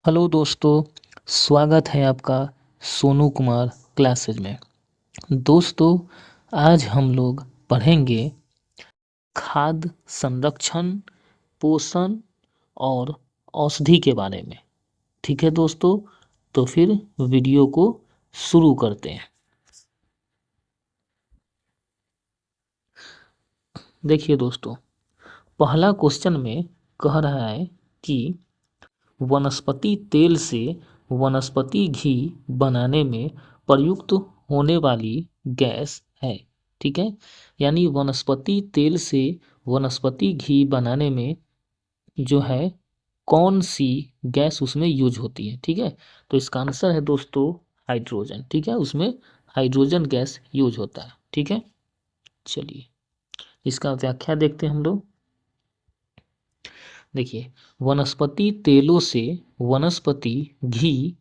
Hello दोस्तों, स्वागत है आपका सोनू कुमार क्लासेज में। दोस्तों, आज हम लोग पढ़ेंगे खाद्य संरक्षण, पोषण और औषधि के बारे में। ठीक है दोस्तों, तो फिर वीडियो को शुरू करते हैं। देखिए दोस्तों, पहला क्वेश्चन में कह रहा है कि वनस्पति तेल से वनस्पति घी बनाने में प्रयुक्त होने वाली गैस है। ठीक है, यानी वनस्पति तेल से वनस्पति घी बनाने में जो है कौन सी गैस उसमें यूज होती है। ठीक है, तो इसका आंसर है दोस्तों हाइड्रोजन। ठीक है, उसमें हाइड्रोजन गैस यूज होता है। ठीक है, चलिए इसका व्याख्या देखते हैं हम लोग। देखिए, वनस्पति तेलों से वनस्पति घी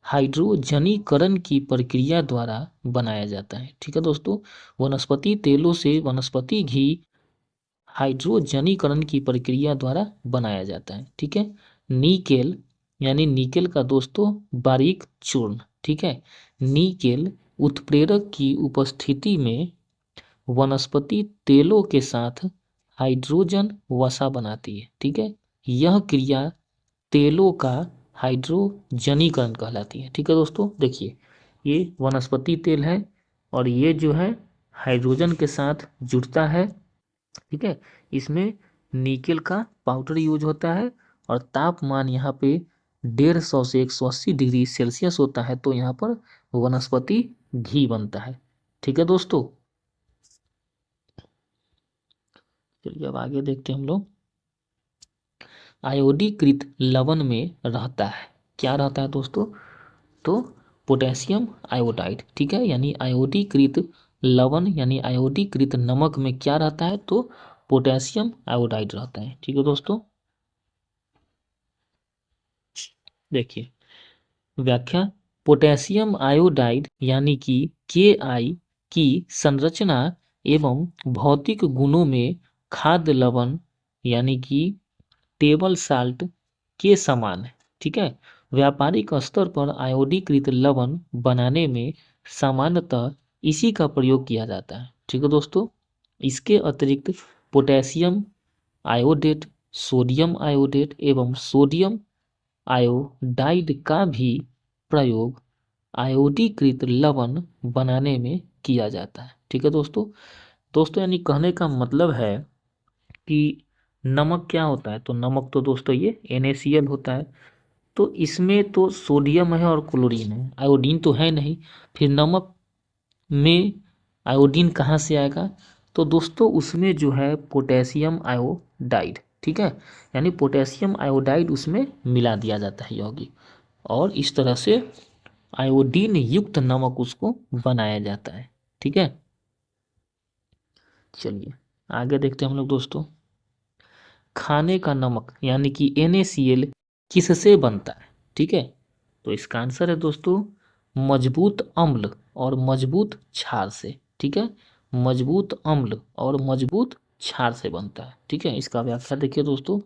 हाइड्रोजनीकरण की प्रक्रिया द्वारा बनाया जाता है। ठीक है दोस्तों, वनस्पति तेलों से वनस्पति घी हाइड्रोजनीकरण की प्रक्रिया द्वारा बनाया जाता है। ठीक है, निकेल यानी निकेल का दोस्तों बारीक चूर्ण। ठीक है, निकेल उत्प्रेरक की उपस्थिति में वनस्पति तेलों के साथ हाइड्रोजन वसा बनाती है। ठीक है, यह क्रिया तेलों का हाइड्रोजनीकरण कहलाती है। ठीक है दोस्तों, देखिए ये वनस्पति तेल है और ये जो है हाइड्रोजन के साथ जुड़ता है। ठीक है, इसमें निकेल का पाउडर यूज होता है और तापमान यहाँ पे 150 से 180 डिग्री सेल्सियस होता है, तो यहाँ पर वनस्पति घी बनता है। ठीक है दोस्तों, चलिए अब आगे देखते हैं हम लोग। आयोडीकृत लवण में रहता है, क्या रहता है दोस्तों? तो पोटेशियम आयोडाइड। ठीक है, यानी आयोडीकृत लवण यानी आयोडीकृत नमक में क्या रहता है? तो पोटेशियम आयोडाइड रहता है। ठीक है दोस्तों, देखिए व्याख्या। पोटेशियम आयोडाइड यानी कि के की संरचना एवं भौतिक गुणों में खाद्य लवण यानी कि टेबल साल्ट के समान है। ठीक है, व्यापारिक स्तर पर आयोडीकृत लवण बनाने में सामान्यतः इसी का प्रयोग किया जाता है। ठीक है दोस्तों, इसके अतिरिक्त पोटेशियम आयोडेट, सोडियम आयोडेट एवं सोडियम आयोडाइड का भी प्रयोग आयोडीकृत लवण बनाने में किया जाता है। ठीक है दोस्तों, यानी कहने का मतलब है कि नमक क्या होता है? तो नमक तो दोस्तों ये NaCl होता है। तो इसमें तो सोडियम है और क्लोरीन है, आयोडीन तो है नहीं। फिर नमक में आयोडीन कहाँ से आएगा? तो दोस्तों उसमें जो है पोटेशियम आयोडाइड। ठीक है, यानी पोटेशियम आयोडाइड उसमें मिला दिया जाता है यौगिक, और इस तरह से आयोडीन युक्त नमक उसको बनाया जाता है। ठीक है, चलिए आगे देखते हैं हम लोग दोस्तों। खाने का नमक यानी कि NaCl किससे बनता है? ठीक है, तो इसका आंसर है दोस्तों मजबूत अम्ल और मजबूत क्षार से। ठीक है, मजबूत अम्ल और मजबूत क्षार से बनता है। ठीक है, इसका व्याख्या देखिए दोस्तों।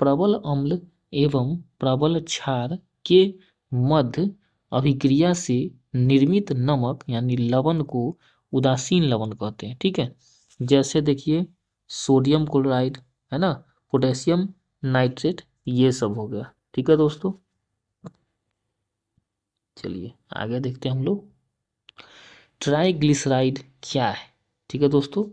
प्रबल अम्ल एवं प्रबल क्षार के मध्य अभिक्रिया से निर्मित नमक यानी लवण को उदासीन लवण कहते हैं। ठीक है, जैसे देखिए सोडियम क्लोराइड है ना, पोटेशियम नाइट्रेट, ये सब हो गया। ठीक है दोस्तों, चलिए आगे देखते हैं हम लोग। ट्राइग्लिसराइड क्या है? ठीक है दोस्तों,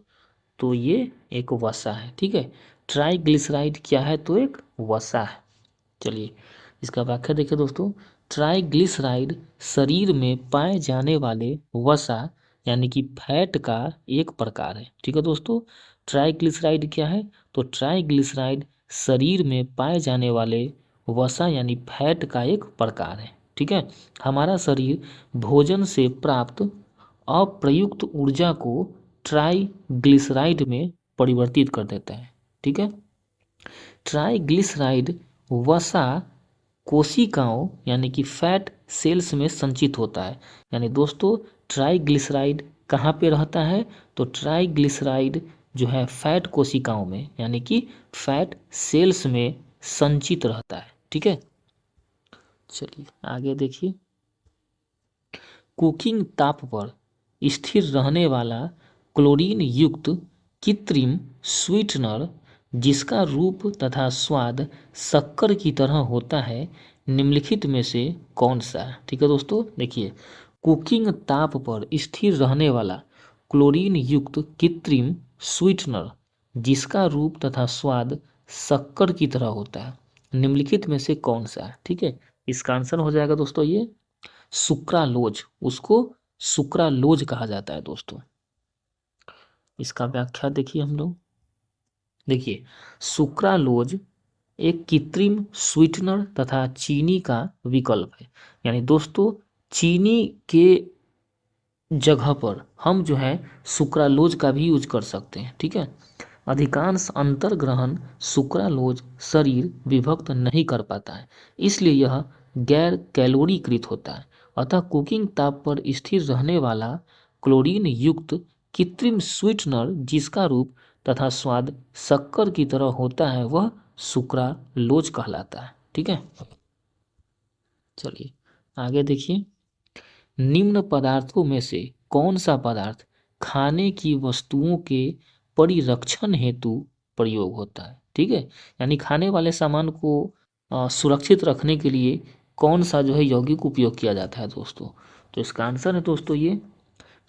तो ये एक वसा है। ठीक है, ट्राइग्लिसराइड क्या है? तो एक वसा है। चलिए इसका व्याख्या देखिए दोस्तों। ट्राइग्लिसराइड शरीर में पाए जाने वाले वसा यानी कि फैट का एक प्रकार है। ठीक है दोस्तों, ट्राइग्लिसराइड क्या है? तो ट्राइग्लिसराइड शरीर में पाए जाने वाले वसा यानी फैट का एक प्रकार है। ठीक है, हमारा शरीर भोजन से प्राप्त अप्रयुक्त ऊर्जा को ट्राइग्लिसराइड में परिवर्तित कर देता है। ठीक है, ट्राइग्लिसराइड वसा कोशिकाओं यानी कि फैट सेल्स में संचित होता है। यानी दोस्तों ट्राइग्लिसराइड कहाँ पे रहता है? तो ट्राइग्लिसराइड जो है फैट कोशिकाओं में यानी कि फैट सेल्स में संचित रहता है। ठीक है, चलिए आगे देखिए, कुकिंग ताप पर स्थिर रहने वाला क्लोरीन युक्त कृत्रिम स्वीटनर जिसका रूप तथा स्वाद शक्कर की तरह होता है, निम्नलिखित में से कौन सा है? ठीक है दोस्तों, देखिए, कुकिंग ताप पर स्थिर रहने वाला क्लोरीन युक्त कृत्रिम स्वीटनर जिसका रूप तथा स्वाद शक्कर की तरह होता है, निम्नलिखित में से कौन सा है? ठीक है, इसका आंसर हो जाएगा दोस्तों ये सुक्रालोज। उसको सुक्रालोज कहा जाता है दोस्तों। इसका व्याख्या देखिए हम लोग, देखिए, सुक्रालोज एक कृत्रिम स्वीटनर तथा चीनी का विकल्प है। यानी दोस्तों, चीनी के जगह पर हम जो है सुक्रालोज का भी यूज कर सकते हैं। ठीक है, अधिकांश अंतर्ग्रहण सुक्रालोज शरीर विभक्त नहीं कर पाता है, इसलिए यह गैर कैलोरीकृत होता है। अतः कुकिंग ताप पर स्थिर रहने वाला क्लोरीन युक्त कृत्रिम स्वीटनर जिसका रूप तथा स्वाद शक्कर की तरह होता है, वह सुक्रालोज कहलाता है। ठीक है, चलिए आगे देखिए, निम्न पदार्थों में से कौन सा पदार्थ खाने की वस्तुओं के परिरक्षण हेतु प्रयोग होता है? ठीक है, यानी खाने वाले सामान को सुरक्षित रखने के लिए कौन सा जो है यौगिक उपयोग किया जाता है दोस्तों? तो इसका आंसर है दोस्तों ये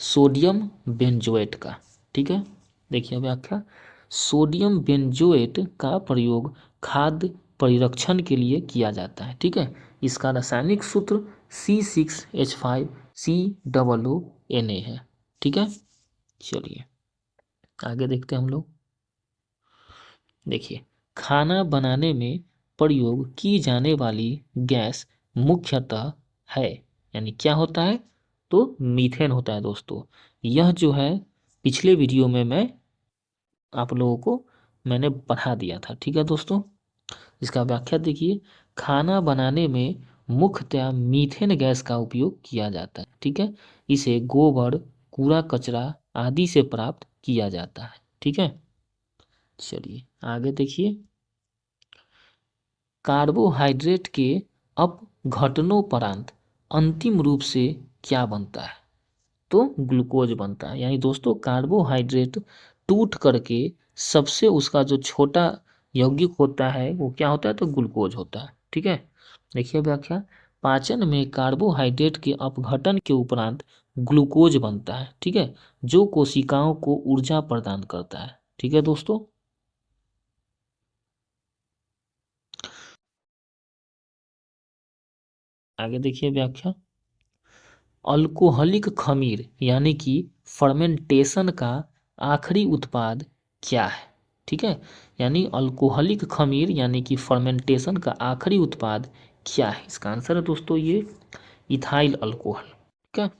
सोडियम बेंजोएट का। ठीक है, देखिए व्याख्या, सोडियम बेंजोएट का प्रयोग खाद्य परिरक्षण के लिए किया जाता है। ठीक है, इसका रासायनिक सूत्र C6H5COONA है। ठीक है, चलिए आगे देखते हैं हम लोग, देखिए, खाना बनाने में प्रयोग की जाने वाली गैस मुख्यतः है, यानी क्या होता है? तो मीथेन होता है दोस्तों। यह जो है पिछले वीडियो में मैं आप लोगों को मैंने पढ़ा दिया था। ठीक है दोस्तों, इसका व्याख्या देखिए, खाना बनाने में मुख्यतः मीथेन गैस का उपयोग किया जाता है। ठीक है, इसे गोबर, कूड़ा कचरा आदि से प्राप्त किया जाता है। ठीक है, चलिए आगे देखिए, कार्बोहाइड्रेट के अपघटनोपरांत अंतिम रूप से क्या बनता है? तो ग्लूकोज बनता है। यानी दोस्तों, कार्बोहाइड्रेट टूट करके सबसे उसका जो छोटा यौगिक होता है वो क्या होता है? तो ग्लूकोज होता है। ठीक है, देखिए व्याख्या, पाचन में कार्बोहाइड्रेट के अपघटन के उपरांत ग्लूकोज बनता है। ठीक है, जो कोशिकाओं को ऊर्जा प्रदान करता है। ठीक है दोस्तों, आगे देखिए व्याख्या, अल्कोहलिक खमीर यानी कि फर्मेंटेशन का आखिरी उत्पाद क्या है? ठीक है, यानी अल्कोहलिक खमीर यानी कि फर्मेंटेशन का आखिरी उत्पाद क्या है? इसका आंसर है दोस्तों ये इथाइल अल्कोहल। ठीक है,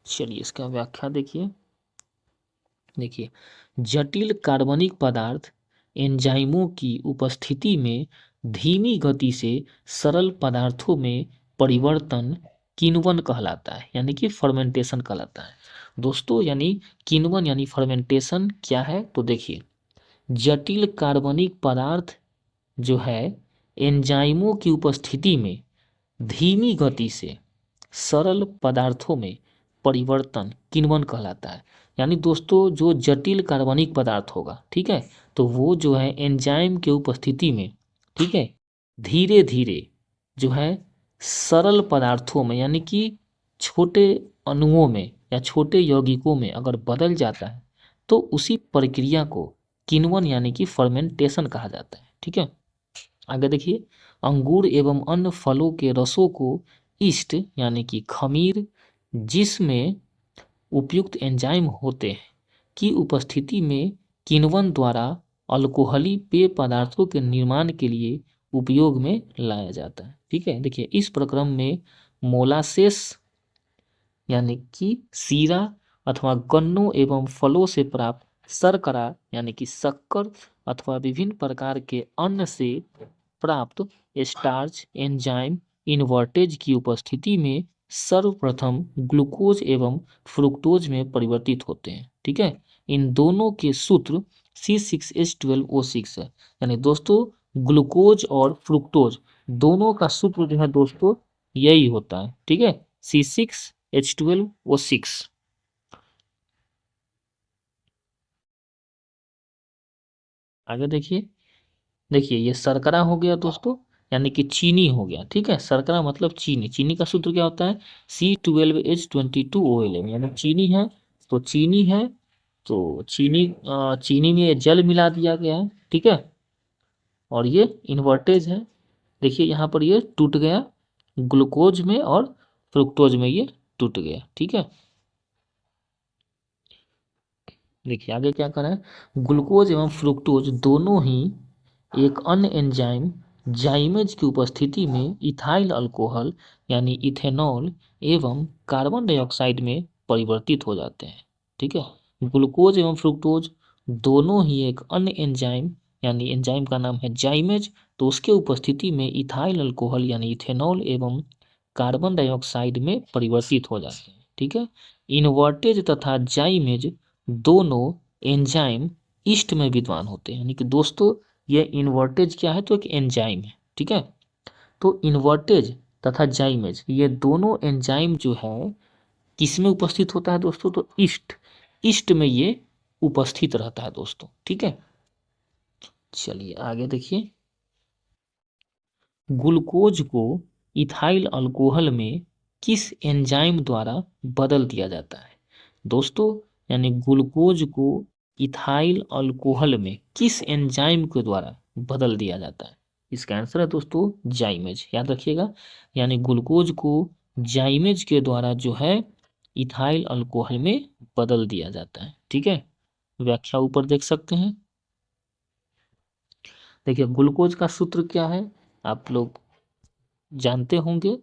चलिए इसका व्याख्या देखिए, देखिए, जटिल कार्बनिक पदार्थ एंजाइमों की उपस्थिति में धीमी गति से सरल पदार्थों में परिवर्तन किण्वन कहलाता है, यानी कि फर्मेंटेशन कहलाता है दोस्तों। यानी किण्वन यानी फर्मेंटेशन क्या है? तो देखिए, जटिल कार्बनिक पदार्थ जो है एंजाइमों की उपस्थिति में धीमी गति से सरल पदार्थों में परिवर्तन किण्वन कहलाता है। यानी दोस्तों, जो जटिल कार्बनिक पदार्थ होगा, ठीक है, तो वो जो है एंजाइम के उपस्थिति में, ठीक है, धीरे धीरे जो है सरल पदार्थों में यानी कि छोटे अणुओं में या छोटे यौगिकों में अगर बदल जाता है तो उसी प्रक्रिया को किण्वन यानी कि फर्मेंटेशन कहा जाता है। ठीक है, आगे देखिए, अंगूर एवं अन्य फलों के रसों को ईस्ट यानी कि खमीर जिसमें उपयुक्त एंजाइम होते हैं की उपस्थिति में किण्वन द्वारा अल्कोहली पेय पदार्थों के निर्माण के लिए उपयोग में लाया जाता है। ठीक है, देखिए, इस प्रक्रम में मोलासेस यानी कि सीरा अथवा गन्नों एवं फलों से प्राप्त शर्करा यानी कि शक्कर अथवा विभिन्न प्रकार के अन्न से प्राप्त स्टार्च एंजाइम इन्वर्टेज की उपस्थिति में सर्वप्रथम ग्लूकोज एवं फ्रुक्टोज में परिवर्तित होते हैं। ठीक है, इन दोनों के सूत्र C6H12O6 है। यानी दोस्तों, ग्लूकोज और फ्रुक्टोज दोनों का सूत्र जो है दोस्तों यही होता है, ठीक है, C6H12O6। आगे देखिए, देखिए ये शर्करा हो गया दोस्तों, यानी कि चीनी हो गया, ठीक है, शर्करा मतलब चीनी। चीनी का सूत्र क्या होता है, C12H22OL, यानी चीनी है तो चीनी है, तो चीनी में जल मिला दिया गया है, ठीक है, और ये इन्वर्टेज है। देखिए यहाँ पर ये टूट गया, ग्लूकोज में और फ्रुक्टोज में ये टूट गया, ठीक है। देखिए आगे क्या करें, ग्लूकोज एवं फ्रुक्टोज दोनों ही एक अन्य एंजाइम जाइमेज की उपस्थिति में इथाइल अल्कोहल यानी इथेनॉल एवं कार्बन डाइऑक्साइड में परिवर्तित हो जाते हैं, ठीक है। ग्लूकोज एवं फ्रुक्टोज दोनों ही एक अन्य एंजाइम, यानी एंजाइम का नाम है जाइमेज, तो उसके उपस्थिति में इथाइल अल्कोहल यानी इथेनॉल एवं कार्बन डाइऑक्साइड में परिवर्तित हो जाते हैं, ठीक है। इन्वर्टेज तथा जाइमेज दोनों एंजाइम ईस्ट में विद्वान होते हैं, यानी कि दोस्तों ये इन्वर्टेज क्या है, तो एक एंजाइम है, ठीक है। तो इन्वर्टेज तथा जाइमेज ये दोनों एंजाइम जो है किस में उपस्थित होता है दोस्तों, तो ईस्ट, ईस्ट में ये उपस्थित रहता है दोस्तों, ठीक है। चलिए आगे देखिए, ग्लूकोज को इथाइल अल्कोहल में किस एंजाइम द्वारा बदल दिया जाता है दोस्तों, यानी ग्लूकोज को इथाइल अल्कोहल में किस एंजाइम के द्वारा बदल दिया जाता है। इसका आंसर है दोस्तों जाइमेज, याद रखिएगा, यानी ग्लूकोज को जाइमेज के द्वारा जो है इथाइल अल्कोहल में बदल दिया जाता है, ठीक है। व्याख्या ऊपर देख सकते हैं। देखिए ग्लूकोज का सूत्र क्या है, आप लोग जानते होंगे,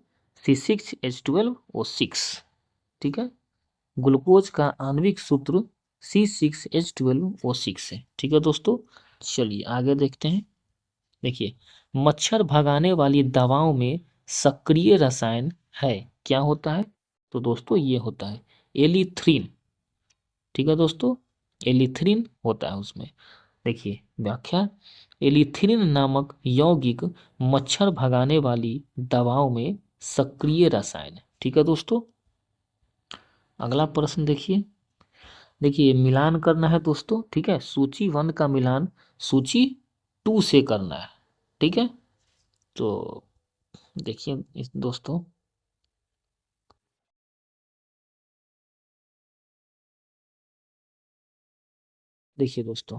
C6H12O6, ठीक है। ग्लूकोज का आणविक सूत्र C6H12O6 है, ठीक है दोस्तों। चलिए आगे देखते हैं। देखिए मच्छर भगाने वाली दवाओं में सक्रिय रसायन है, क्या होता है, तो दोस्तों ये होता है एलिथ्रिन, ठीक है दोस्तों, एलिथ्रिन होता है उसमें। देखिए व्याख्या, एलिथ्रिन नामक यौगिक मच्छर भगाने वाली दवाओं में सक्रिय रसायन है, ठीक है दोस्तों। अगला प्रश्न देखिए, देखिए मिलान करना है दोस्तों, ठीक है, सूची 1 का मिलान सूची 2 से करना है, ठीक है। तो देखिए इस दोस्तों, देखिए दोस्तों,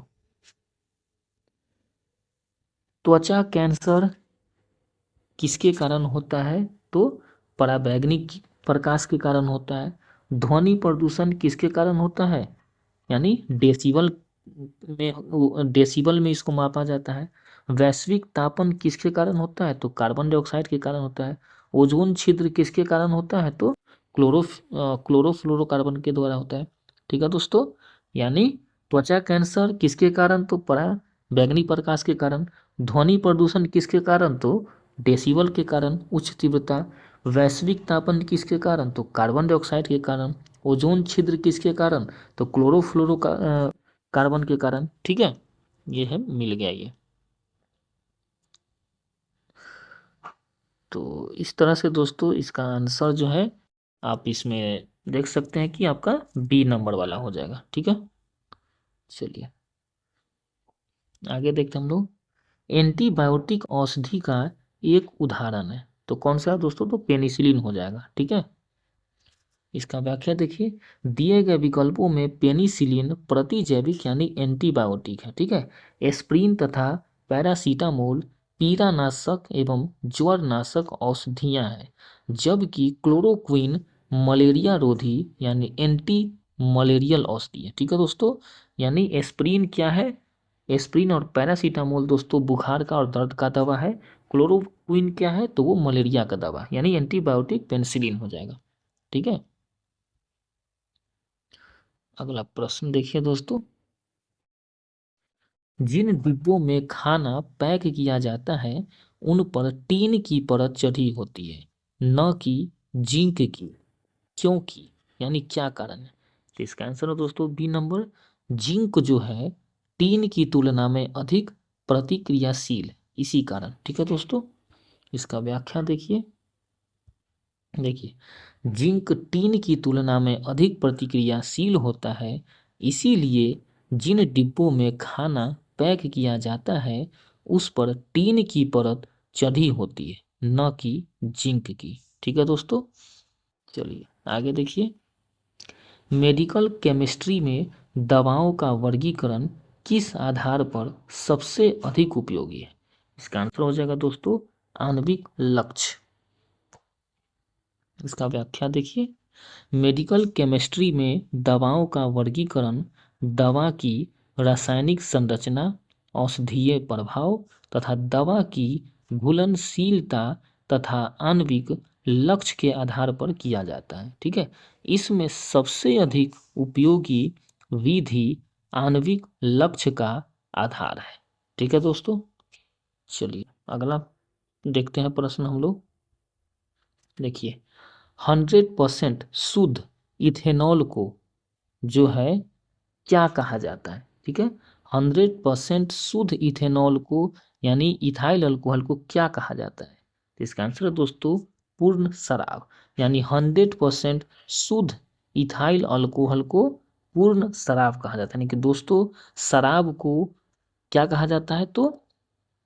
त्वचा कैंसर किसके कारण होता है, तो पराबैंगनी प्रकाश के कारण होता है। ध्वनि प्रदूषण किसके कारण होता है, यानी डेसिबल में इसको मापा जाता है। वैश्विक तापन किसके कारण होता है, तो कार्बन डाइऑक्साइड के कारण होता है। ओजोन छिद्र किसके कारण होता है, तो क्लोरोफ्लोरोकार्बन के द्वारा होता है, ठीक है दोस्तों। यानी त्वचा कैंसर किसके कारण, तो पराबैंगनी प्रकाश के कारण। ध्वनि प्रदूषण किसके कारण, तो डेसिबल के कारण, उच्च तीव्रता। वैश्विक तापन किसके कारण, तो कार्बन डाइऑक्साइड के कारण। ओजोन छिद्र किसके कारण, तो कार्बन के कारण, ठीक है। ये है, मिल गया ये। तो इस तरह से दोस्तों इसका आंसर जो है आप इसमें देख सकते हैं कि आपका बी नंबर वाला हो जाएगा, ठीक है। चलिए आगे देखते हैं हम लोग, एंटीबायोटिक औषधि का एक उदाहरण है, तो कौन सा है दोस्तों, तो पेनिसिलिन हो जाएगा, ठीक है। इसका व्याख्या देखिए, दिए गए विकल्पों में पेनिसिलिन प्रतिजैविक यानी एंटीबायोटिक है, ठीक है। एस्प्रिन तथा पैरासीटामोल पीड़ानाशक एवं ज्वरनाशक औषधियां हैं, जबकि क्लोरोक्विन मलेरिया रोधी यानी एंटी मलेरियल औषधि है, ठीक है दोस्तों। यानी एस्प्रिन क्या है, एस्प्रिन और पैरासीटामोल दोस्तों बुखार का और दर्द का दवा है। क्लोरोक्विन क्या है, तो वो मलेरिया का दवा, यानी एंटीबायोटिक पेनिसिलिन हो जाएगा, ठीक है। अगला प्रश्न देखिए दोस्तों, जिन डिब्बों में खाना पैक किया जाता है उन पर टीन की परत चढ़ी होती है, न कि जिंक की, क्योंकि, यानी क्या कारण है, तो इसका आंसर है दोस्तों बी नंबर, जिंक जो है टीन की तुलना में अधिक प्रतिक्रियाशील, इसी कारण, ठीक है दोस्तों। इसका व्याख्या देखिए। देखिए जिंक टीन की तुलना में अधिक प्रतिक्रियाशील होता है, इसीलिए जिन डिब्बों में खाना पैक किया जाता है उस पर टीन की परत चढ़ी होती है, न कि जिंक की। ठीक है दोस्तों, चलिए आगे देखिए। मेडिकल केमिस्ट्री में दवाओं का वर्गीकरण किस आधार पर सबसे अधिक उपयोगी है? इसका आंसर हो जाएगा दोस्तों आणविक लक्ष्य। इसका व्याख्या देखिए। मेडिकल केमिस्ट्री में दवाओं का वर्गीकरण दवा की रासायनिक संरचना, औषधीय प्रभाव तथा दवा की घुलनशीलता तथा आणविक लक्ष्य के आधार पर किया जाता है। ठीक है, इसमें सबसे अधिक उपयोगी विधि आणविक लक्ष्य का आधार है। ठीक है दोस्तों, चलिए अगला देखते हैं प्रश्न हम लोग। देखिए 100% शुद्ध इथेनॉल को जो है क्या कहा जाता है? ठीक है, 100% शुद्ध इथेनॉल को यानी इथाइल अल्कोहल को क्या कहा जाता है? तो इसका आंसर है दोस्तों पूर्ण शराब। यानी 100% शुद्ध इथाइल अल्कोहल को पूर्ण शराब कहा जाता है। यानी कि दोस्तों शराब को क्या कहा जाता है? तो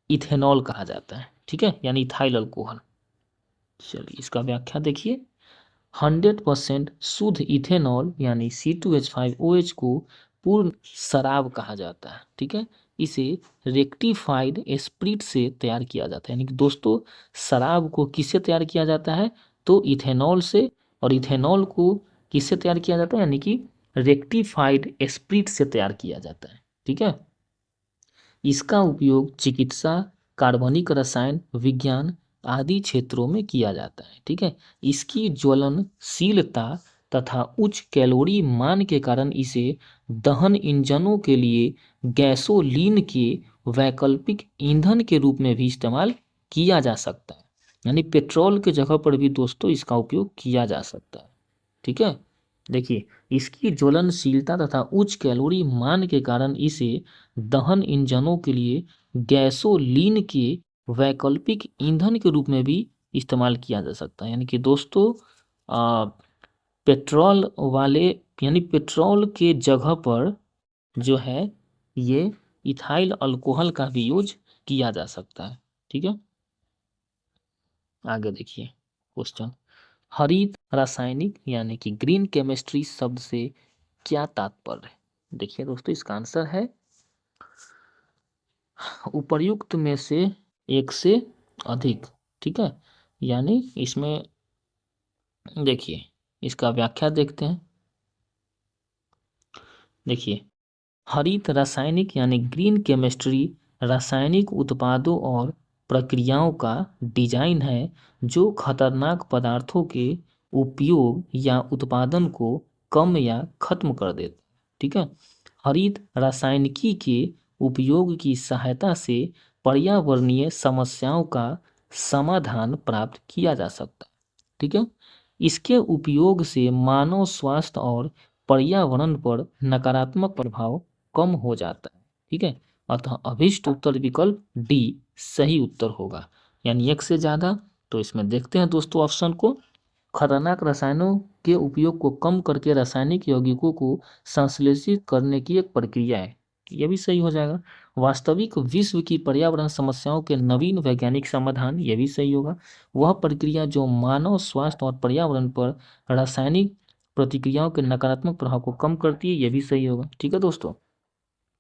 इथेनॉल कहा जाता है। ठीक है, यानी इथाइल अल्कोहल। चलिए इसका व्याख्या देखिए। 100% शुद्ध इथेनॉल यानी C2H5OH को पूर्ण शराब कहा जाता है। ठीक है, इसे रेक्टिफाइड स्प्रिट से तैयार किया जाता है। यानी कि दोस्तों शराब को किससे तैयार किया जाता है? तो इथेनॉल से। और इथेनॉल को किससे तैयार किया जाता है? यानी कि रेक्टिफाइड स्प्रिट से तैयार किया जाता है। ठीक है, इसका उपयोग चिकित्सा, कार्बनिक रसायन विज्ञान आदि क्षेत्रों में किया जाता है। ठीक है, इसकी ज्वलनशीलता तथा उच्च कैलोरी मान के कारण इसे दहन इंजनों के लिए गैसोलीन के वैकल्पिक ईंधन के रूप में भी इस्तेमाल किया जा सकता है। यानी पेट्रोल के जगह पर भी दोस्तों इसका उपयोग किया जा सकता है। ठीक है, देखिए इसकी ज्वलनशीलता तथा उच्च कैलोरी मान के कारण इसे दहन इंजनों के लिए गैसोलीन के वैकल्पिक ईंधन के रूप में भी इस्तेमाल किया जा सकता है। यानी कि दोस्तों पेट्रोल वाले यानी पेट्रोल के जगह पर जो है ये इथाइल अल्कोहल का भी यूज किया जा सकता है। ठीक है, आगे देखिए क्वेश्चन। हरित रासायनिक यानी कि ग्रीन केमिस्ट्री शब्द से क्या तात्पर्य है? देखिए दोस्तों इसका आंसर है उपर्युक्त में से एक से अधिक। ठीक है, यानी इसमें देखिए इसका व्याख्या देखते हैं। देखिए हरित रासायनिक यानी ग्रीन केमिस्ट्री रासायनिक उत्पादों और प्रक्रियाओं का डिजाइन है जो खतरनाक पदार्थों के उपयोग या उत्पादन को कम या खत्म कर देता है। ठीक है, हरित रासायनिकी के उपयोग की सहायता से पर्यावरणीय समस्याओं का समाधान प्राप्त किया जा सकता है। ठीक है, इसके उपयोग से मानव स्वास्थ्य और पर्यावरण पर नकारात्मक प्रभाव कम हो जाता है। ठीक है, अतः अभिष्ट उत्तर विकल्प डी सही उत्तर होगा, यानी एक से ज्यादा। तो इसमें देखते हैं दोस्तों ऑप्शन को। खतरनाक रसायनों के उपयोग को कम करके रासायनिक यौगिकों को संश्लेषित करने की एक प्रक्रिया है, यह भी सही हो जाएगा। वास्तविक विश्व की पर्यावरण समस्याओं के नवीन वैज्ञानिक समाधान, यह भी सही होगा। वह प्रक्रिया जो मानव स्वास्थ्य और पर्यावरण पर रासायनिक प्रतिक्रियाओं के नकारात्मक प्रभाव को कम करती है, यह भी सही होगा। ठीक है दोस्तों,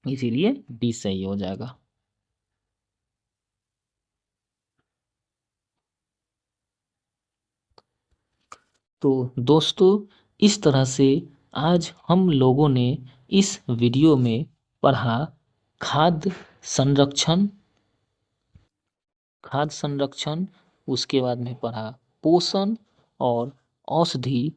इसीलिए डी सही हो जाएगा। तो दोस्तों इस तरह से आज हम लोगों ने इस वीडियो में पढ़ा खाद्य संरक्षण, उसके बाद में पढ़ा पोषण और औषधि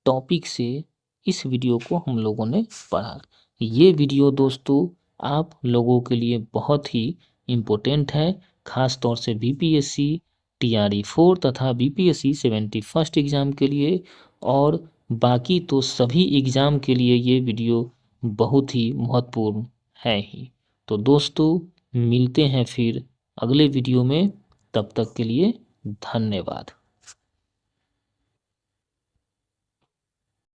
टॉपिक से इस वीडियो को हम लोगों ने पढ़ा। ये वीडियो दोस्तों आप लोगों के लिए बहुत ही इम्पोर्टेंट है, खास तौर से बीपीएससी TRE 4 तथा बीपीएससी 71st एग्ज़ाम के लिए, और बाकी तो सभी एग्ज़ाम के लिए ये वीडियो बहुत ही महत्वपूर्ण है ही। तो दोस्तों मिलते हैं फिर अगले वीडियो में, तब तक के लिए धन्यवाद।